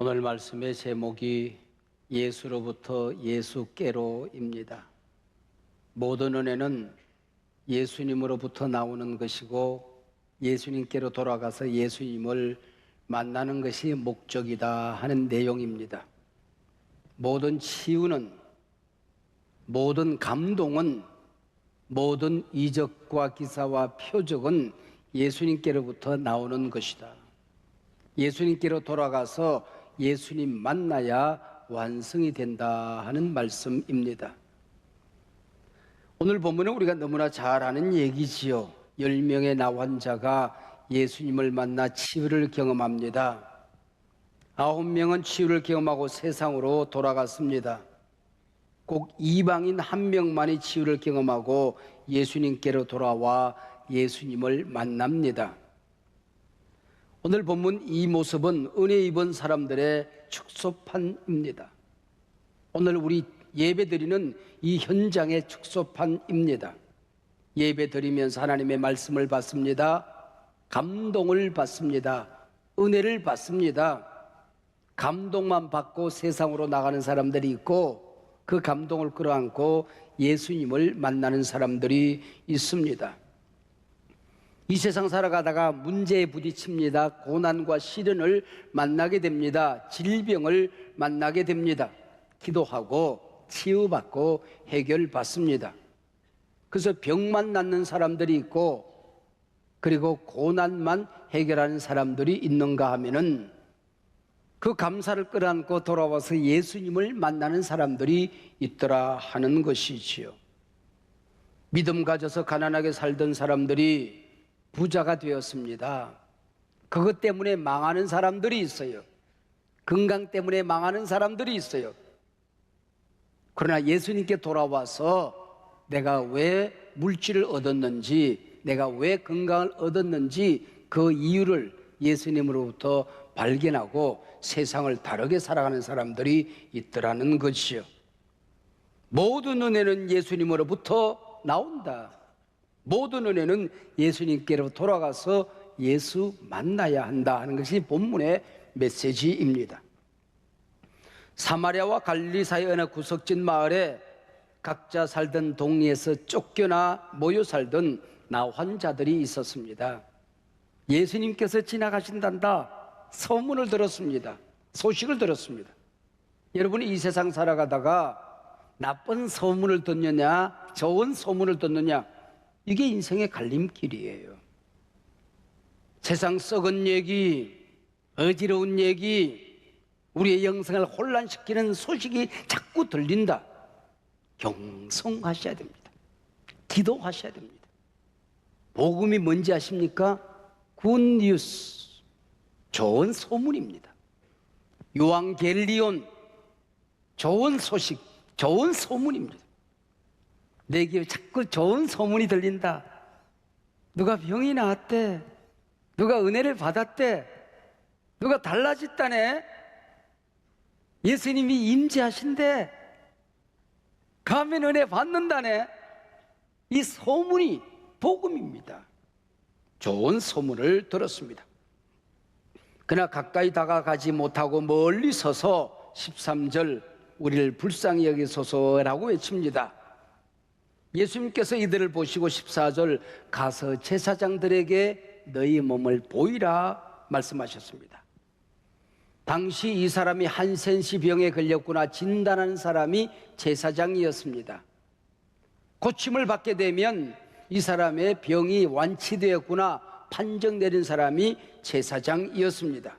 오늘 말씀의 제목이 예수로부터 예수께로입니다. 모든 은혜는 예수님으로부터 나오는 것이고 예수님께로 돌아가서 예수님을 만나는 것이 목적이다 하는 내용입니다. 모든 치유는, 모든 감동은, 모든 이적과 기사와 표적은 예수님께로부터 나오는 것이다. 예수님께로 돌아가서 예수님 만나야 완성이 된다 하는 말씀입니다. 오늘 본문은 우리가 너무나 잘 아는 얘기지요. 10명의 나환자가 예수님을 만나 치유를 경험합니다. 9명은 치유를 경험하고 세상으로 돌아갔습니다. 꼭 이방인 1명만이 치유를 경험하고 예수님께로 돌아와 예수님을 만납니다. 오늘 본문 이 모습은 은혜 입은 사람들의 축소판입니다. 오늘 우리 예배드리는 이 현장의 축소판입니다. 예배드리면서 하나님의 말씀을 받습니다. 감동을 받습니다. 은혜를 받습니다. 감동만 받고 세상으로 나가는 사람들이 있고 그 감동을 끌어안고 예수님을 만나는 사람들이 있습니다. 이 세상 살아가다가 문제에 부딪힙니다. 고난과 시련을 만나게 됩니다. 질병을 만나게 됩니다. 기도하고 치유받고 해결받습니다. 그래서 병만 낫는 사람들이 있고 그리고 고난만 해결하는 사람들이 있는가 하면은 그 감사를 끌어안고 돌아와서 예수님을 만나는 사람들이 있더라 하는 것이지요. 믿음 가져서 가난하게 살던 사람들이 부자가 되었습니다. 그것 때문에 망하는 사람들이 있어요. 건강 때문에 망하는 사람들이 있어요. 그러나 예수님께 돌아와서 내가 왜 물질을 얻었는지, 내가 왜 건강을 얻었는지 그 이유를 예수님으로부터 발견하고 세상을 다르게 살아가는 사람들이 있더라는 것이요. 모든 은혜는 예수님으로부터 나온다. 모든 은혜는 예수님께로 돌아가서 예수 만나야 한다 하는 것이 본문의 메시지입니다. 사마리아와 갈릴리 사이 어느 구석진 마을에 각자 살던 동네에서 쫓겨나 모여 살던 나환자들이 있었습니다. 예수님께서 지나가신단다 소문을 들었습니다. 소식을 들었습니다. 여러분이 이 세상 살아가다가 나쁜 소문을 듣느냐 좋은 소문을 듣느냐, 이게 인생의 갈림길이에요. 세상 썩은 얘기, 어지러운 얘기, 우리의 영성을 혼란시키는 소식이 자꾸 들린다. 경성하셔야 됩니다. 기도하셔야 됩니다. 복음이 뭔지 아십니까? 굿뉴스, 좋은 소문입니다. 요한겔리온, 좋은 소식, 좋은 소문입니다. 내게 자꾸 좋은 소문이 들린다. 누가 병이 나았대, 누가 은혜를 받았대, 누가 달라졌다네, 예수님이 임재하신대, 가면 은혜 받는다네. 이 소문이 복음입니다. 좋은 소문을 들었습니다. 그러나 가까이 다가가지 못하고 멀리 서서 13절 우리를 불쌍히 여기소서라고 외칩니다. 예수님께서 이들을 보시고 14절 가서 제사장들에게 너희 몸을 보이라 말씀하셨습니다. 당시 이 사람이 한센시 병에 걸렸구나 진단하는 사람이 제사장이었습니다. 고침을 받게 되면 이 사람의 병이 완치되었구나 판정 내린 사람이 제사장이었습니다.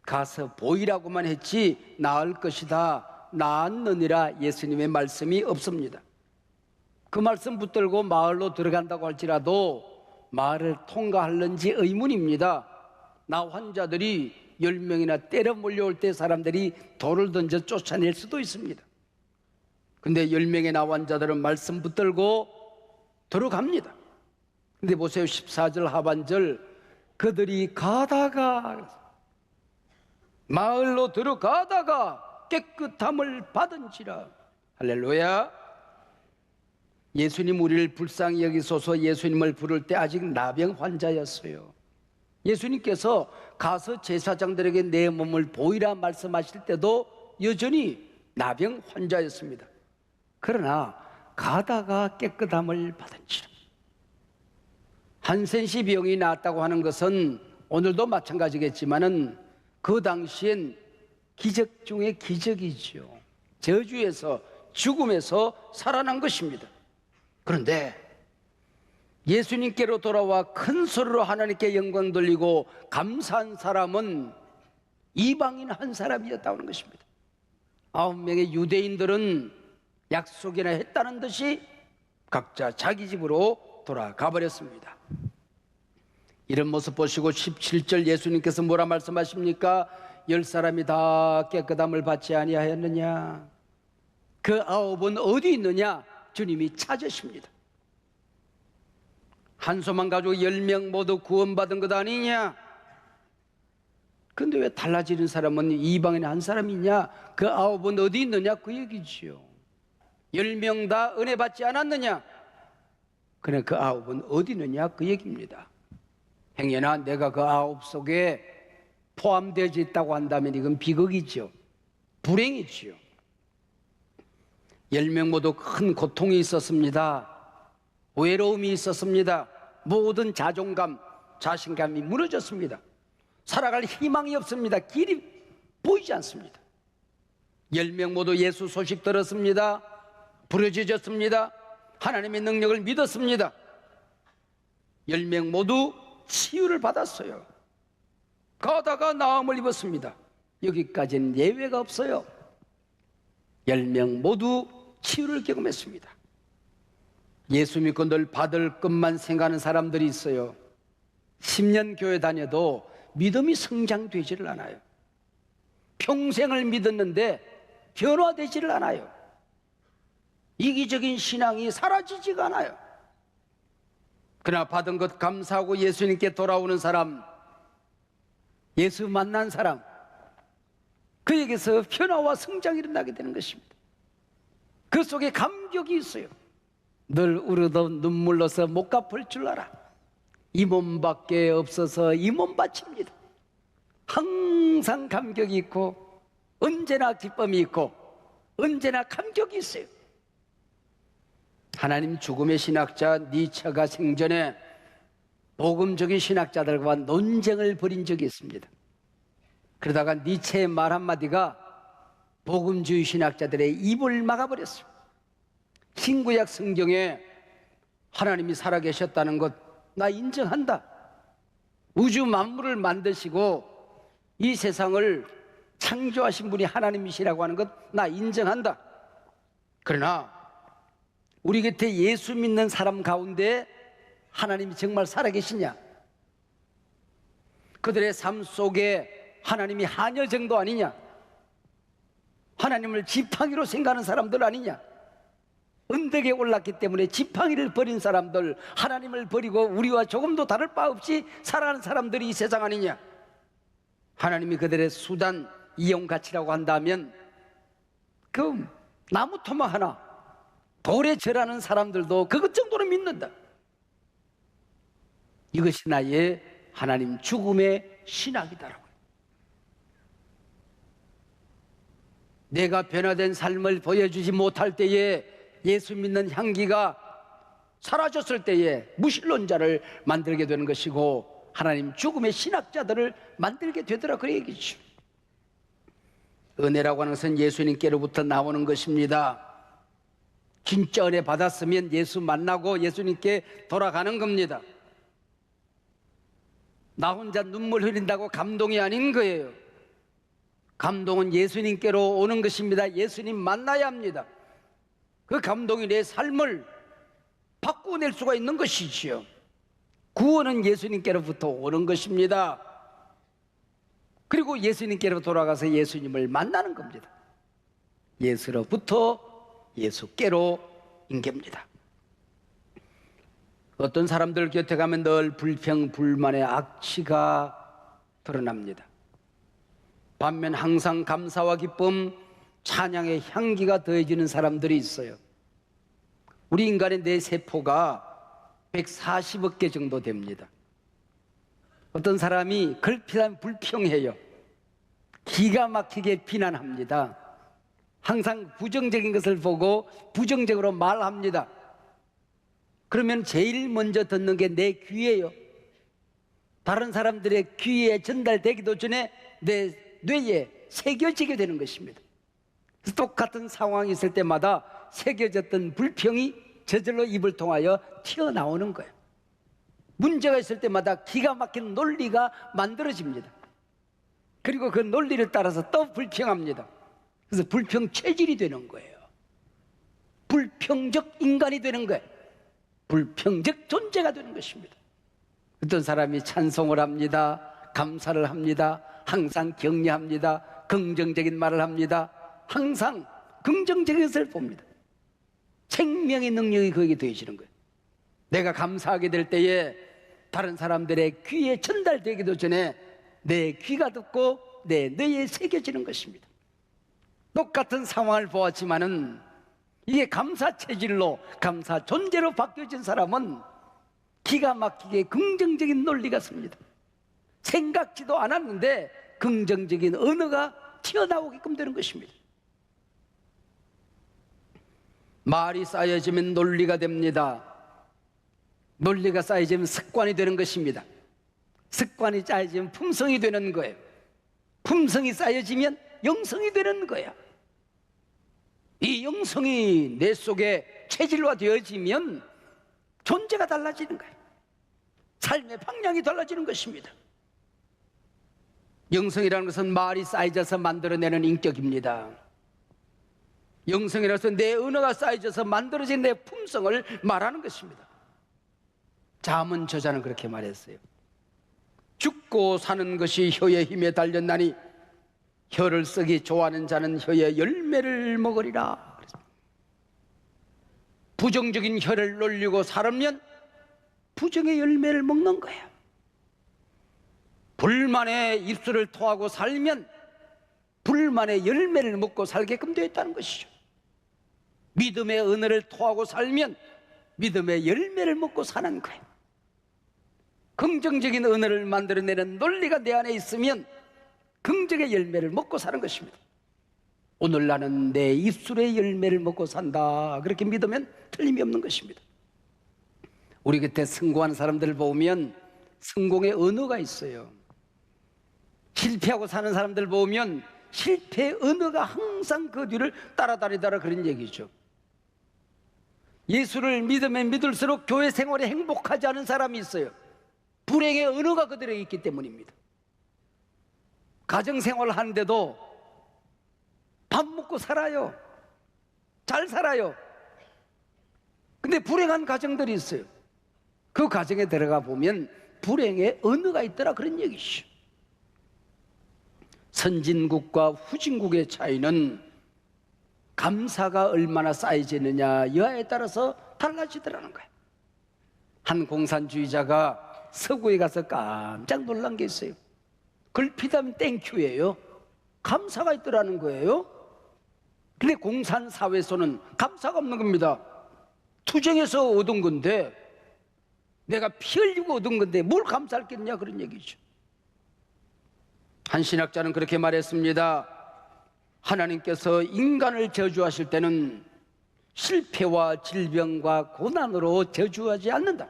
가서 보이라고만 했지 나을 것이다, 나았느니라 예수님의 말씀이 없습니다. 그 말씀 붙들고 마을로 들어간다고 할지라도 마을을 통과할는지 의문입니다. 나환자들이 10명이나 때려 몰려올 때 사람들이 돌을 던져 쫓아낼 수도 있습니다. 근데 10명의 나환자들은 말씀 붙들고 들어갑니다. 근데 보세요, 14절 하반절, 그들이 가다가, 마을로 들어가다가 깨끗함을 받은지라. 할렐루야. 예수님 우리를 불쌍히 여기소서 예수님을 부를 때 아직 나병 환자였어요. 예수님께서 가서 제사장들에게 내 몸을 보이라 말씀하실 때도 여전히 나병 환자였습니다. 그러나 가다가 깨끗함을 받은지라. 한센시 병이 나았다고 하는 것은 오늘도 마찬가지겠지만은 그 당시엔 기적 중에 기적이죠. 저주에서, 죽음에서 살아난 것입니다. 그런데 예수님께로 돌아와 큰 소리로 하나님께 영광 돌리고 감사한 사람은 이방인 한 사람이었다고 하는 것입니다. 9명의 유대인들은 약속이나 했다는 듯이 각자 자기 집으로 돌아가 버렸습니다. 이런 모습 보시고 17절 예수님께서 뭐라 말씀하십니까? 10사람이 다 깨끗함을 받지 아니하였느냐? 그 9은 어디 있느냐? 주님이 찾으십니다. 한 소만 가지고 10명 모두 구원받은 것 아니냐? 근데 왜 달라지는 사람은 이방인 한 사람이냐? 그 9은 어디 있느냐? 그 얘기지요. 10명 다 은혜 받지 않았느냐? 그래, 그 9은 어디 있느냐? 그 얘기입니다. 행여나 내가 그 9 속에 포함되어 있다고 한다면 이건 비극이죠. 불행이지요. 10명 모두 큰 고통이 있었습니다. 외로움이 있었습니다. 모든 자존감, 자신감이 무너졌습니다. 살아갈 희망이 없습니다. 길이 보이지 않습니다. 10명 모두 예수 소식 들었습니다. 부르짖었습니다. 하나님의 능력을 믿었습니다. 10명 모두 치유를 받았어요. 가다가 나음을 입었습니다. 여기까지는 예외가 없어요. 10명 모두 치유를 경험했습니다. 예수 믿고 늘 받을 것만 생각하는 사람들이 있어요. 10년 교회 다녀도 믿음이 성장되지를 않아요. 평생을 믿었는데 변화되지를 않아요. 이기적인 신앙이 사라지지가 않아요. 그러나 받은 것 감사하고 예수님께 돌아오는 사람, 예수 만난 사람, 그에게서 변화와 성장이 일어나게 되는 것입니다. 그 속에 감격이 있어요. 늘 울어도 눈물로서 못 갚을 줄 알아. 이 몸밖에 없어서 이 몸 바칩니다. 항상 감격이 있고 언제나 기쁨이 있고 언제나 감격이 있어요. 하나님 죽음의 신학자 니체가 생전에 복음적인 신학자들과 논쟁을 벌인 적이 있습니다. 그러다가 니체의 말 한마디가 복음주의 신학자들의 입을 막아버렸어요. 신구약 성경에 하나님이 살아계셨다는 것 나 인정한다. 우주 만물을 만드시고 이 세상을 창조하신 분이 하나님이시라고 하는 것 나 인정한다. 그러나 우리 곁에 예수 믿는 사람 가운데 하나님이 정말 살아계시냐? 그들의 삶 속에 하나님이 하녀 정도 아니냐? 하나님을 지팡이로 생각하는 사람들 아니냐? 언덕에 올랐기 때문에 지팡이를 버린 사람들, 하나님을 버리고 우리와 조금도 다를 바 없이 살아가는 사람들이 이 세상 아니냐? 하나님이 그들의 수단, 이용 가치라고 한다면 그 나무 토막 하나 돌에 절하는 사람들도 그것 정도는 믿는다. 이것이 나의 하나님 죽음의 신학이다라고. 내가 변화된 삶을 보여주지 못할 때에 예수 믿는 향기가 사라졌을 때에 무신론자를 만들게 되는 것이고 하나님 죽음의 신학자들을 만들게 되더라, 그 얘기죠. 은혜라고 하는 것은 예수님께로부터 나오는 것입니다. 진짜 은혜 받았으면 예수 만나고 예수님께 돌아가는 겁니다. 나 혼자 눈물 흘린다고 감동이 아닌 거예요. 감동은 예수님께로 오는 것입니다. 예수님 만나야 합니다. 그 감동이 내 삶을 바꾸어낼 수가 있는 것이지요. 구원은 예수님께로부터 오는 것입니다. 그리고 예수님께로 돌아가서 예수님을 만나는 겁니다. 예수로부터 예수께로 인계입니다. 어떤 사람들 곁에 가면 늘 불평, 불만의 악취가 드러납니다. 반면 항상 감사와 기쁨, 찬양의 향기가 더해지는 사람들이 있어요. 우리 인간의 뇌세포가 140억 개 정도 됩니다. 어떤 사람이 걸핏하면 불평해요. 기가 막히게 비난합니다. 항상 부정적인 것을 보고 부정적으로 말합니다. 그러면 제일 먼저 듣는 게 내 귀예요. 다른 사람들의 귀에 전달되기도 전에 내 뇌에 새겨지게 되는 것입니다. 똑같은 상황이 있을 때마다 새겨졌던 불평이 저절로 입을 통하여 튀어나오는 거예요. 문제가 있을 때마다 기가 막힌 논리가 만들어집니다. 그리고 그 논리를 따라서 또 불평합니다. 그래서 불평 체질이 되는 거예요. 불평적 인간이 되는 거예요. 불평적 존재가 되는 것입니다. 어떤 사람이 찬송을 합니다. 감사를 합니다. 항상 격려합니다. 긍정적인 말을 합니다. 항상 긍정적인 것을 봅니다. 생명의 능력이 거기에 더해지는 거예요. 내가 감사하게 될 때에 다른 사람들의 귀에 전달되기도 전에 내 귀가 듣고 내 뇌에 새겨지는 것입니다. 똑같은 상황을 보았지만은 이게 감사 체질로, 감사 존재로 바뀌어진 사람은 기가 막히게 긍정적인 논리가 씁니다. 생각지도 않았는데 긍정적인 언어가 튀어나오게끔 되는 것입니다. 말이 쌓여지면 논리가 됩니다. 논리가 쌓여지면 습관이 되는 것입니다. 습관이 쌓여지면 품성이 되는 거예요. 품성이 쌓여지면 영성이 되는 거예요. 이 영성이 내 속에 체질화 되어지면 존재가 달라지는 거예요. 삶의 방향이 달라지는 것입니다. 영성이라는 것은 말이 쌓여져서 만들어내는 인격입니다. 영성이라서 내 언어가 쌓여져서 만들어진 내 품성을 말하는 것입니다. 잠언 저자는 그렇게 말했어요. 죽고 사는 것이 혀의 힘에 달렸나니 혀를 쓰기 좋아하는 자는 혀의 열매를 먹으리라. 부정적인 혀를 놀리고 살면 부정의 열매를 먹는 거야. 불만의 입술을 토하고 살면 불만의 열매를 먹고 살게끔 되어 있다는 것이죠. 믿음의 언어를 토하고 살면 믿음의 열매를 먹고 사는 거예요. 긍정적인 언어를 만들어내는 논리가 내 안에 있으면 긍정의 열매를 먹고 사는 것입니다. 오늘 나는 내 입술의 열매를 먹고 산다, 그렇게 믿으면 틀림이 없는 것입니다. 우리 곁에 성공하는 사람들을 보면 성공의 언어가 있어요. 실패하고 사는 사람들 보면 실패의 언어가 항상 그 뒤를 따라다니더라, 그런 얘기죠. 예수를 믿으면 믿을수록 교회 생활에 행복하지 않은 사람이 있어요. 불행의 언어가 그들에게 있기 때문입니다. 가정생활을 하는데도 밥 먹고 살아요. 잘 살아요. 근데 불행한 가정들이 있어요. 그 가정에 들어가 보면 불행의 언어가 있더라, 그런 얘기죠. 선진국과 후진국의 차이는 감사가 얼마나 쌓여지느냐 여하에 따라서 달라지더라는 거예요. 한 공산주의자가 서구에 가서 깜짝 놀란 게 있어요. 걸핏하면 땡큐예요. 감사가 있더라는 거예요. 근데 공산사회에서는 감사가 없는 겁니다. 투쟁해서 얻은 건데, 내가 피 흘리고 얻은 건데 뭘 감사할겠냐, 그런 얘기죠. 한 신학자는 그렇게 말했습니다. 하나님께서 인간을 저주하실 때는 실패와 질병과 고난으로 저주하지 않는다.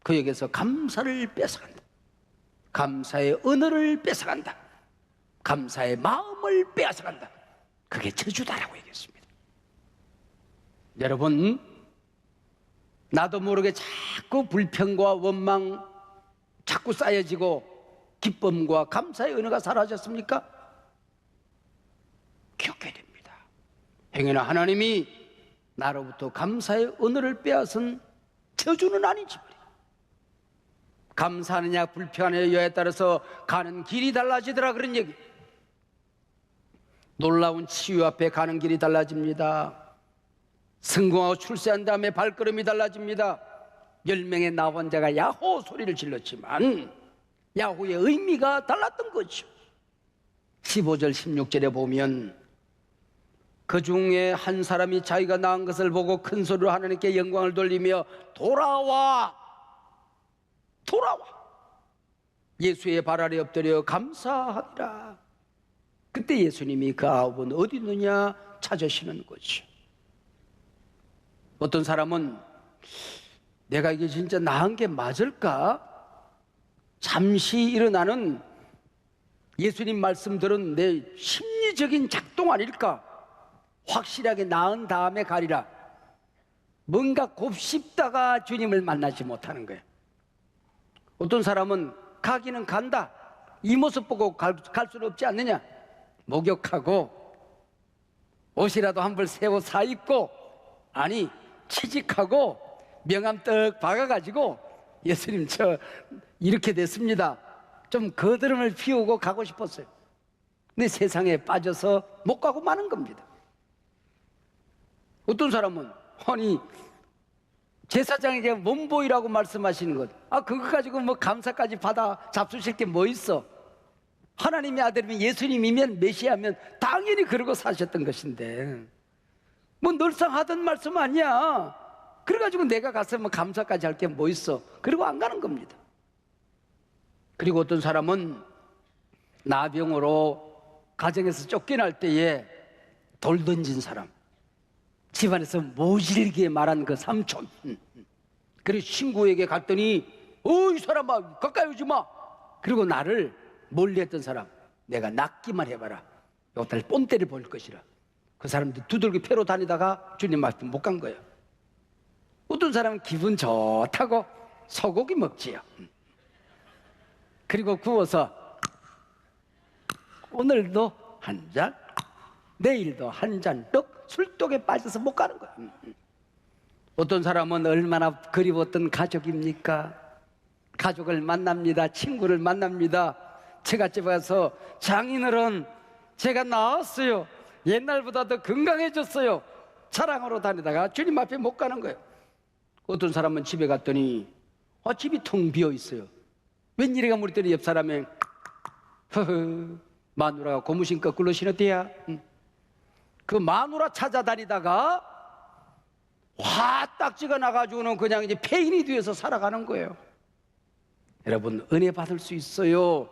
그에게서 감사를 뺏어간다. 감사의 언어를 뺏어간다. 감사의 마음을 빼앗아간다. 그게 저주다라고 얘기했습니다. 여러분, 나도 모르게 자꾸 불평과 원망 자꾸 쌓여지고 기쁨과 감사의 은혜가 사라졌습니까? 기억해야 됩니다. 행여나 하나님이 나로부터 감사의 은혜를 빼앗은 저주는 아니지 말이야. 감사하느냐 불평하느냐에 따라서 가는 길이 달라지더라, 그런 얘기. 놀라운 치유 앞에 가는 길이 달라집니다. 성공하고 출세한 다음에 발걸음이 달라집니다. 10명의 나환자가 야호 소리를 질렀지만 야호의 의미가 달랐던 거죠. 15절 16절에 보면 그 중에 한 사람이 자기가 낳은 것을 보고 큰 소리로 하나님께 영광을 돌리며 돌아와, 돌아와. 예수의 발 아래 엎드려 감사하리라. 그때 예수님이 그 아홉은 어디 있느냐 찾으시는 거죠. 어떤 사람은 내가 이게 진짜 나은 게 맞을까? 잠시 일어나는 예수님 말씀들은 내 심리적인 작동 아닐까? 확실하게 나은 다음에 가리라. 뭔가 곱씹다가 주님을 만나지 못하는 거예요. 어떤 사람은 가기는 간다. 이 모습 보고 갈 수는 없지 않느냐? 목욕하고 옷이라도 한 벌 새 옷 사 입고, 아니 취직하고 명함 떡 박아가지고 예수님 저 이렇게 됐습니다. 좀 거드름을 피우고 가고 싶었어요. 근데 세상에 빠져서 못 가고 마는 겁니다. 어떤 사람은 아니 제사장에게 몸보이라고 말씀하시는 것, 그거 가지고 뭐 감사까지 받아 잡수실 게 뭐 있어? 하나님의 아들이면 예수님이면 메시아면 당연히 그러고 사셨던 것인데 뭐 늘상 하던 말씀 아니야. 그래가지고 내가 가서 뭐 감사까지 할 게 뭐 있어? 그리고 안 가는 겁니다. 그리고 어떤 사람은 나병으로 가정에서 쫓겨날 때에 돌 던진 사람, 집안에서 모질게 말한 그 삼촌, 그리고 친구에게 갔더니 이 사람아 가까이 오지 마. 그리고 나를 멀리했던 사람, 내가 낫기만 해봐라, 이것들 뽐때를 보일 것이라. 그 사람들 두들겨 패로 다니다가 주님 말씀 못 간 거예요. 어떤 사람은 기분 좋다고 소고기 먹지요. 그리고 구워서 오늘도 한 잔, 내일도 한 잔, 떡 술독에 빠져서 못 가는 거예요. 어떤 사람은 얼마나 그리웠던 가족입니까? 가족을 만납니다. 친구를 만납니다. 제갓집에 가서 장인어른 제가 나았어요. 옛날보다 더 건강해졌어요. 자랑으로 다니다가 주님 앞에 못 가는 거예요. 어떤 사람은 집에 갔더니 집이 텅 비어 있어요. 웬일이가 물더니 옆 사람에 마누라가 고무신 거꾸로 신었대야. 그 마누라 찾아다니다가 화딱지가 나가지고는 그냥 이제 폐인이 되어서 살아가는 거예요. 여러분, 은혜 받을 수 있어요.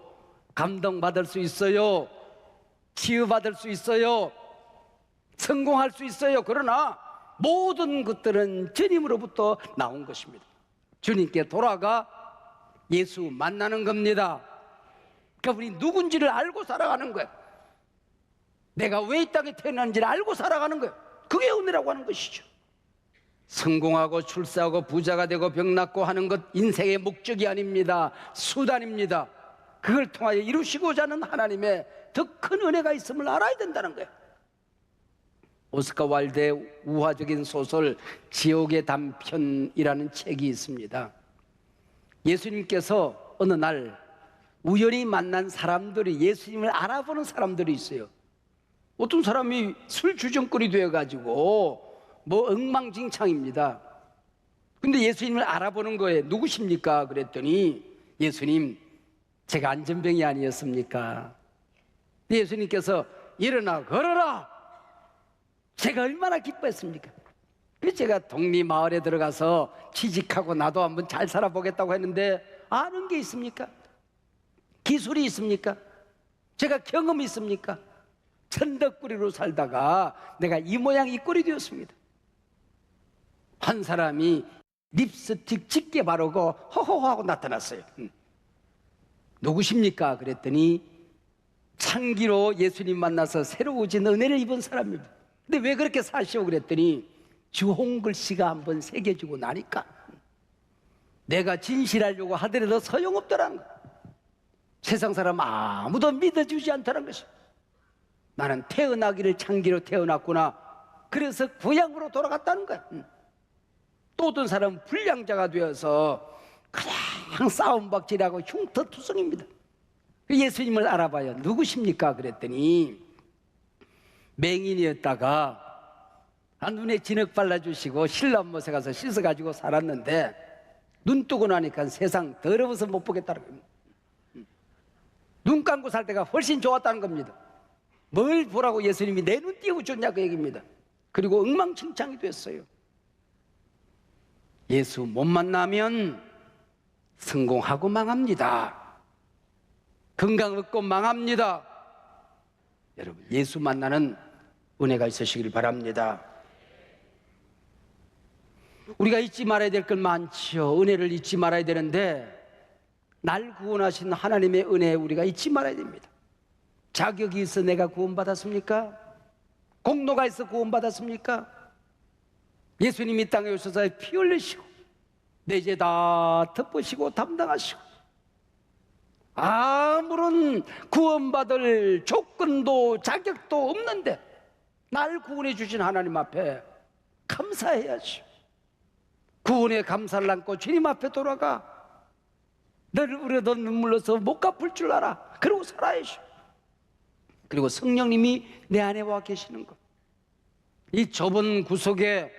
감동 받을 수 있어요. 치유받을 수 있어요. 성공할 수 있어요. 그러나 모든 것들은 주님으로부터 나온 것입니다. 주님께 돌아가 예수 만나는 겁니다. 그러니까 우리 누군지를 알고 살아가는 거예요. 내가 왜 이 땅에 태어났는지를 알고 살아가는 거예요. 그게 은혜라고 하는 것이죠. 성공하고 출세하고 부자가 되고 병 낫고 하는 것 인생의 목적이 아닙니다. 수단입니다. 그걸 통하여 이루시고자 하는 하나님의 더 큰 은혜가 있음을 알아야 된다는 거예요. 오스카 와일드의 우화적인 소설 지옥의 단편이라는 책이 있습니다. 예수님께서 어느 날 우연히 만난 사람들이, 예수님을 알아보는 사람들이 있어요. 어떤 사람이 술주정꾼이 되어가지고 뭐 엉망진창입니다. 근데 예수님을 알아보는 거예요. 누구십니까? 그랬더니 예수님, 제가 안전병이 아니었습니까? 예수님께서 일어나 걸어라. 제가 얼마나 기뻐했습니까? 그래서 제가 동리 마을에 들어가서 취직하고 나도 한번 잘 살아보겠다고 했는데 아는 게 있습니까? 기술이 있습니까? 제가 경험이 있습니까? 천덕꾸리로 살다가 내가 이 모양 이 꼴이 되었습니다. 한 사람이 립스틱 짙게 바르고 허허하고 나타났어요. 누구십니까? 그랬더니 창기로 예수님 만나서 새로워진 은혜를 입은 사람입니다. 근데 왜 그렇게 사시오? 그랬더니 주홍글 씨가 한번 새겨주고 나니까 내가 진실하려고 하더라도 소용없더라는 거야. 세상 사람 아무도 믿어주지 않더라는 것이. 나는 태어나기를 창기로 태어났구나. 그래서 고향으로 돌아갔다는 거야. 또 어떤 사람은 불량자가 되어서 그냥 싸움박질하고 흉터투성입니다. 예수님을 알아봐요. 누구십니까? 그랬더니 맹인이었다가 눈에 진흙 발라주시고 신람못에 가서 씻어가지고 살았는데 눈 뜨고 나니까 세상 더러워서 못 보겠다는 겁니다. 눈 감고 살 때가 훨씬 좋았다는 겁니다. 뭘 보라고 예수님이 내 눈 띄워줬냐 그 얘기입니다. 그리고 엉망진창이 됐어요. 예수 못 만나면 성공하고 망합니다. 건강 없고 망합니다. 여러분, 예수 만나는 은혜가 있으시길 바랍니다. 우리가 잊지 말아야 될 건 많지요. 은혜를 잊지 말아야 되는데 날 구원하신 하나님의 은혜 우리가 잊지 말아야 됩니다. 자격이 있어 내가 구원받았습니까? 공로가 있어 구원받았습니까? 예수님이 땅에 오셔서 피 흘리시고 내 죄 다 덮으시고 담당하시고 아무런 구원받을 조건도 자격도 없는데 날 구원해 주신 하나님 앞에 감사해야지. 구원에 감사를 안고 주님 앞에 돌아가 너를 우려던 눈물로서 못 갚을 줄 알아. 그러고 살아야지. 그리고 성령님이 내 안에 와 계시는 것, 이 좁은 구석에,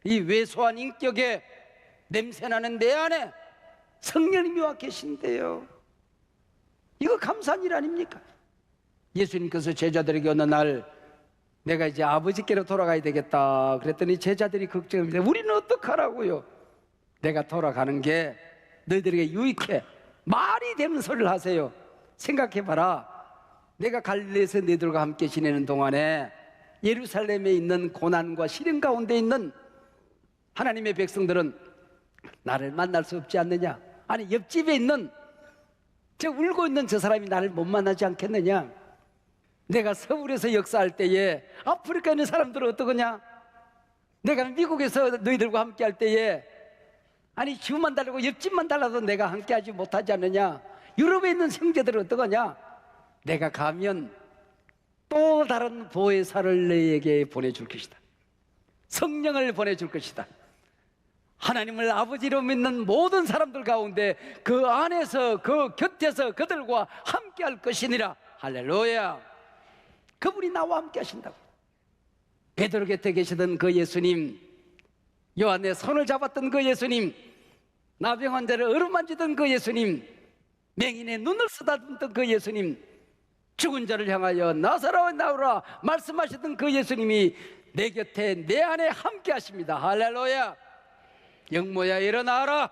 이 왜소한 인격에, 냄새나는 내 안에 성령님이 와 계신데요. 이거 감사한 일 아닙니까? 예수님께서 제자들에게 어느 날 내가 이제 아버지께로 돌아가야 되겠다 그랬더니 제자들이 걱정합니다. 우리는 어떡하라고요? 내가 돌아가는 게 너희들에게 유익해. 말이 되는 소리를 하세요. 생각해봐라. 내가 갈릴리에서 너희들과 함께 지내는 동안에 예루살렘에 있는 고난과 시련 가운데 있는 하나님의 백성들은 나를 만날 수 없지 않느냐? 아니, 옆집에 있는 저 울고 있는 저 사람이 나를 못 만나지 않겠느냐? 내가 서울에서 역사할 때에 아프리카에 있는 사람들은 어떠거냐? 내가 미국에서 너희들과 함께 할 때에 아니 주만 달라고 옆집만 달라도 내가 함께 하지 못하지 않느냐? 유럽에 있는 형제들은 어떠거냐? 내가 가면 또 다른 보혜사를 너희에게 보내줄 것이다. 성령을 보내줄 것이다. 하나님을 아버지로 믿는 모든 사람들 가운데 그 안에서 그 곁에서 그들과 함께 할 것이니라. 할렐루야. 그분이 나와 함께 하신다고. 베드로 곁에 계시던 그 예수님, 요한의 손을 잡았던 그 예수님, 나병 환자를 어루만지던 그 예수님, 맹인의 눈을 쓰다듬던 그 예수님, 죽은 자를 향하여 나사로와 나오라 말씀하시던 그 예수님이 내 곁에 내 안에 함께 하십니다. 할렐루야. 영모야 일어나라.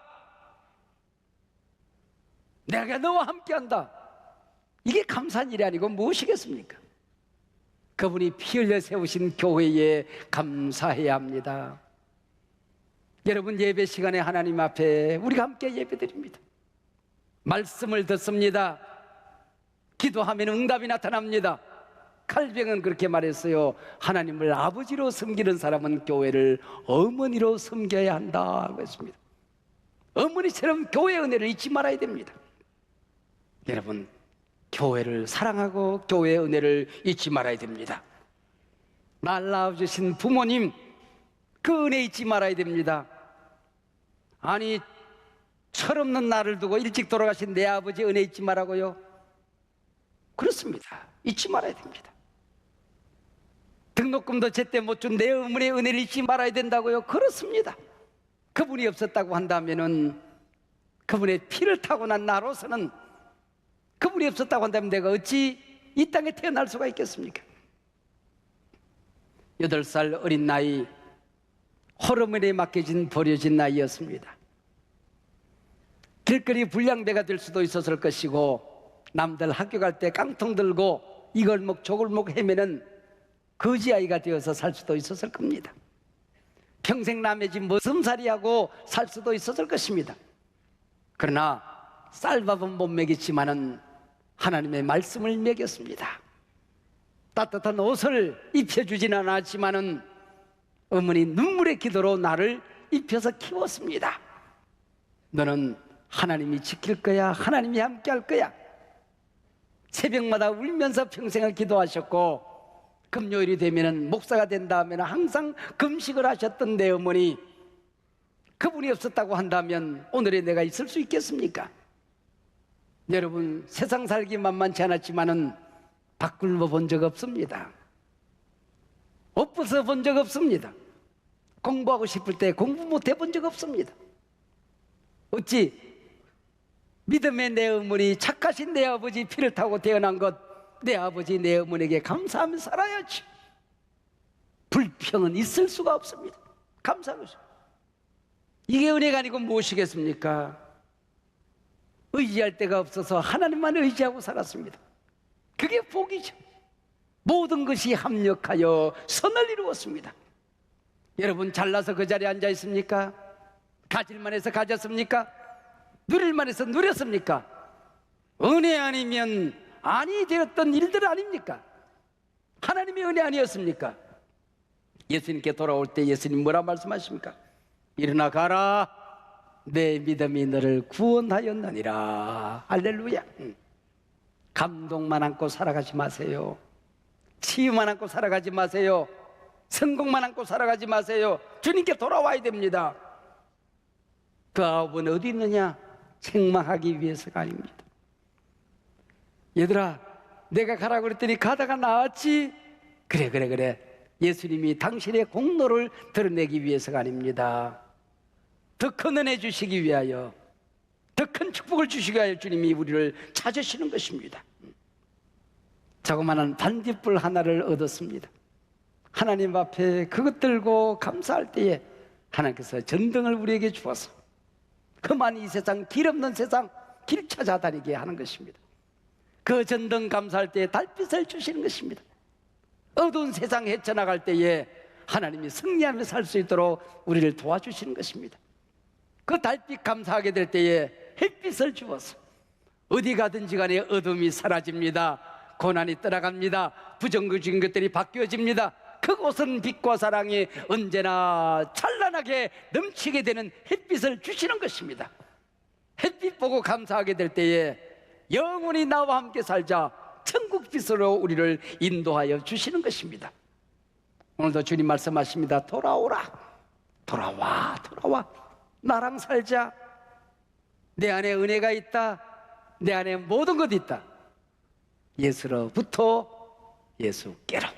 내가 너와 함께 한다. 이게 감사한 일이 아니고 무엇이겠습니까? 그분이 피 흘려 세우신 교회에 감사해야 합니다. 여러분, 예배 시간에 하나님 앞에 우리가 함께 예배드립니다. 말씀을 듣습니다. 기도하면 응답이 나타납니다. 칼뱅은 그렇게 말했어요. 하나님을 아버지로 섬기는 사람은 교회를 어머니로 섬겨야 한다고 했습니다. 어머니처럼 교회의 은혜를 잊지 말아야 됩니다. 여러분, 교회를 사랑하고 교회의 은혜를 잊지 말아야 됩니다. 날 낳아주신 부모님, 그 은혜 잊지 말아야 됩니다. 아니, 철없는 나를 두고 일찍 돌아가신 내 아버지 은혜 잊지 말라고요? 그렇습니다. 잊지 말아야 됩니다. 등록금도 제때 못 준 내 어머니의 은혜를 잊지 말아야 된다고요? 그렇습니다. 그분이 없었다고 한다면은, 그분의 피를 타고 난 나로서는, 그분이 없었다고 한다면 내가 어찌 이 땅에 태어날 수가 있겠습니까? 8살 어린 나이, 호르몬에 맡겨진 버려진 나이였습니다. 길거리 불량배가 될 수도 있었을 것이고, 남들 학교 갈 때 깡통 들고 이 골목 저 골목 헤매는 거지아이가 되어서 살 수도 있었을 겁니다. 평생 남의 집 머슴살이하고 살 수도 있었을 것입니다. 그러나 쌀밥은 못 먹였지만은 하나님의 말씀을 먹였습니다. 따뜻한 옷을 입혀주지는 않았지만은 어머니 눈물의 기도로 나를 입혀서 키웠습니다. 너는 하나님이 지킬 거야. 하나님이 함께 할 거야. 새벽마다 울면서 평생을 기도하셨고, 금요일이 되면은 목사가 된 다음에는 항상 금식을 하셨던 내 어머니, 그분이 없었다고 한다면 오늘의 내가 있을 수 있겠습니까? 여러분, 세상 살기 만만치 않았지만은 밥 굶어 본 적 없습니다. 옷 벗어 본 적 없습니다. 공부하고 싶을 때 공부 못 해본 적 없습니다. 어찌 믿음의 내 어머니, 착하신 내 아버지 피를 타고 태어난 것, 내 아버지 내 어머니에게 감사하며 살아야지. 불평은 있을 수가 없습니다. 감사하면서. 이게 은혜가 아니고 무엇이겠습니까? 의지할 데가 없어서 하나님만 의지하고 살았습니다. 그게 복이죠. 모든 것이 합력하여 선을 이루었습니다. 여러분 잘나서 그 자리에 앉아 있습니까? 가질만 해서 가졌습니까? 누릴만 해서 누렸습니까? 은혜 아니면 아니 되었던 일들 아닙니까? 하나님의 은혜 아니었습니까? 예수님께 돌아올 때 예수님 뭐라 말씀하십니까? 일어나 가라, 내 믿음이 너를 구원하였느니라. 할렐루야. 감동만 안고 살아가지 마세요. 치유만 안고 살아가지 마세요. 성공만 안고 살아가지 마세요. 주님께 돌아와야 됩니다. 그 아홉은 어디 있느냐? 책망하기 위해서가 아닙니다. 얘들아, 내가 가라고 그랬더니 가다가 나왔지? 그래. 예수님이 당신의 공로를 드러내기 위해서가 아닙니다. 더 큰 은혜 주시기 위하여, 더 큰 축복을 주시기 위하여 주님이 우리를 찾으시는 것입니다. 자그마한 반딧불 하나를 얻었습니다. 하나님 앞에 그것 들고 감사할 때에 하나님께서 전등을 우리에게 주어서 그만 이 세상, 길 없는 세상 길 찾아다니게 하는 것입니다. 그 전등 감사할 때에 달빛을 주시는 것입니다. 어두운 세상 헤쳐나갈 때에 하나님이 승리하며 살 수 있도록 우리를 도와주시는 것입니다. 그 달빛 감사하게 될 때에 햇빛을 주어서 어디 가든지 간에 어둠이 사라집니다. 고난이 떠나갑니다. 부정적인 것들이 바뀌어집니다. 그곳은 빛과 사랑이 언제나 찬란하게 넘치게 되는 햇빛을 주시는 것입니다. 햇빛 보고 감사하게 될 때에 영원히 나와 함께 살자 천국 빛으로 우리를 인도하여 주시는 것입니다. 오늘도 주님 말씀하십니다. 돌아오라, 돌아와 나랑 살자. 내 안에 은혜가 있다. 내 안에 모든 것이 있다. 예수로부터 예수께로.